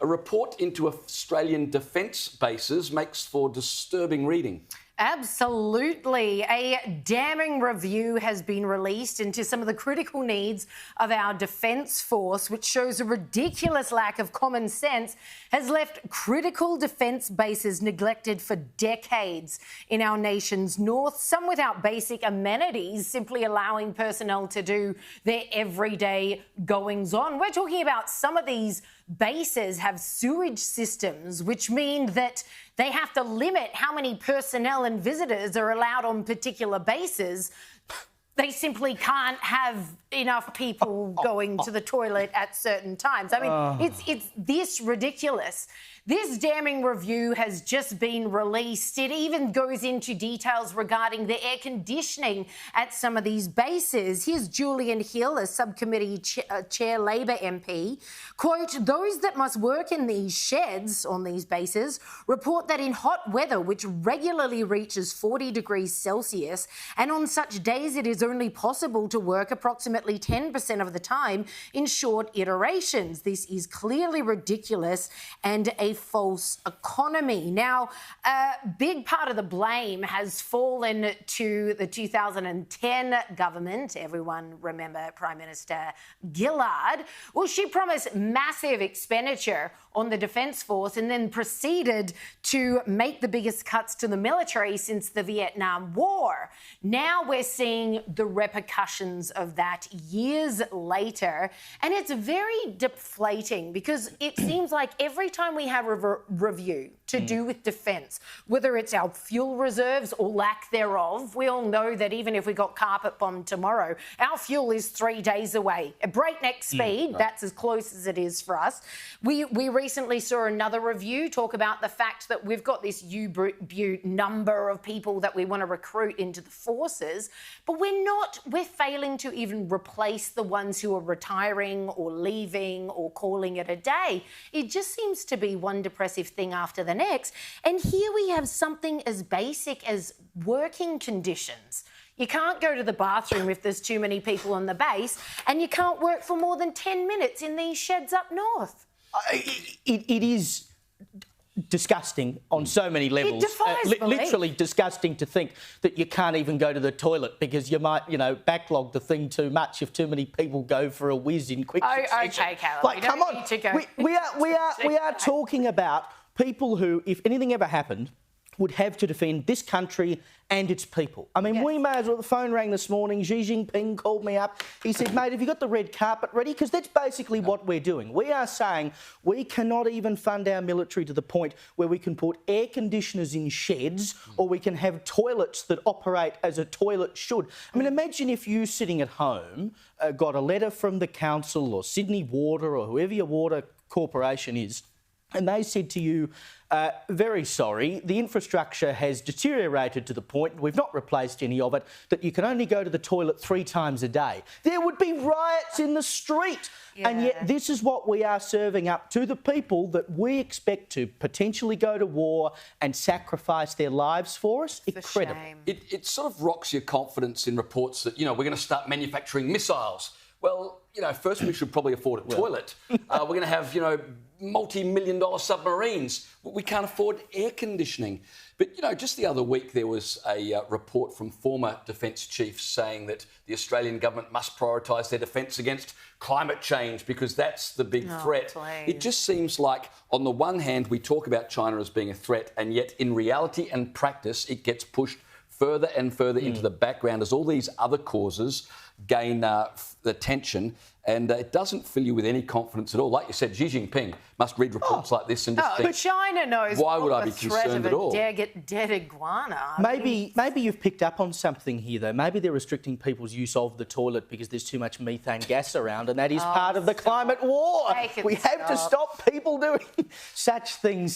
A report into Australian defence bases makes for disturbing reading. Absolutely. A damning review has been released into some of the critical needs of our defence force, which shows a ridiculous lack of common sense has left critical defence bases neglected for decades in our nation's north, some without basic amenities, simply allowing personnel to do their everyday goings-on. We're talking about some of these bases have sewage systems, which mean that they have to limit how many personnel and visitors are allowed on particular bases. They simply can't have enough people going to the toilet at certain times. I mean, it's this ridiculous. This damning review has just been released. It even goes into details regarding the air conditioning at some of these bases. Here's Julian Hill, a subcommittee chair Labor MP. Quote, those that must work in these sheds on these bases report that in hot weather, which regularly reaches 40 degrees Celsius, and on such days it is only possible to work approximately 10% of the time in short iterations. This is clearly ridiculous and a false economy. Now, a big part of the blame has fallen to the 2010 government. Everyone remember Prime Minister Gillard. Well, she promised massive expenditure on the Defence Force and then proceeded to make the biggest cuts to the military since the Vietnam War. Now we're seeing the repercussions of that years later, and it's very deflating because it seems like every time we have a review to do with defence, whether it's our fuel reserves or lack thereof, we all know that even if we got carpet bombed tomorrow, our fuel is 3 days away. At breakneck speed, that's as close as it is for us. We recently saw another review talk about the fact that we've got this U-boot number of people that we want to recruit into the forces, but we're failing to even replace the ones who are retiring or leaving or calling it a day. It just seems to be one depressive thing after the next. And here we have something as basic as working conditions. You can't go to the bathroom if there's too many people on the base, and you can't work for more than 10 minutes in these sheds up north. It is disgusting on so many levels. It defies belief. Literally disgusting to think that you can't even go to the toilet because you might, backlog the thing too much if too many people go for a whiz in quick succession. Okay, Callum. Like, come on. We are talking about people who, if anything ever happened, would have to defend this country and its people. I mean, yes. We may as well. The phone rang this morning. Xi Jinping called me up. He said, mate, have you got the red carpet ready? Because that's basically what we're doing. We are saying we cannot even fund our military to the point where we can put air conditioners in sheds or we can have toilets that operate as a toilet should. I mean, imagine if you sitting at home got a letter from the council or Sydney Water or whoever your water corporation is, and they said to you, very sorry, the infrastructure has deteriorated to the point, we've not replaced any of it, that you can only go to the toilet 3 times a day. There would be riots in the street. Yeah. And yet this is what we are serving up to the people that we expect to potentially go to war and sacrifice their lives for us. Incredible. It sort of rocks your confidence in reports that, we're going to start manufacturing missiles. Well, first we should probably afford a toilet. We're going to have, multi-million-dollar submarines. We can't afford air conditioning. But, just the other week there was a report from former defence chiefs saying that the Australian government must prioritise their defence against climate change because that's the big threat. Please. It just seems like, on the one hand, we talk about China as being a threat, and yet in reality and practice it gets pushed further and further into the background as all these other causes gain attention, and it doesn't fill you with any confidence at all. Like you said, Xi Jinping must read reports like this and just think, but China knows why would I be concerned at all? Dead iguana. Maybe you've picked up on something here, though. Maybe they're restricting people's use of the toilet because there's too much methane gas around, and that is part of the climate war. We have to stop people doing such things.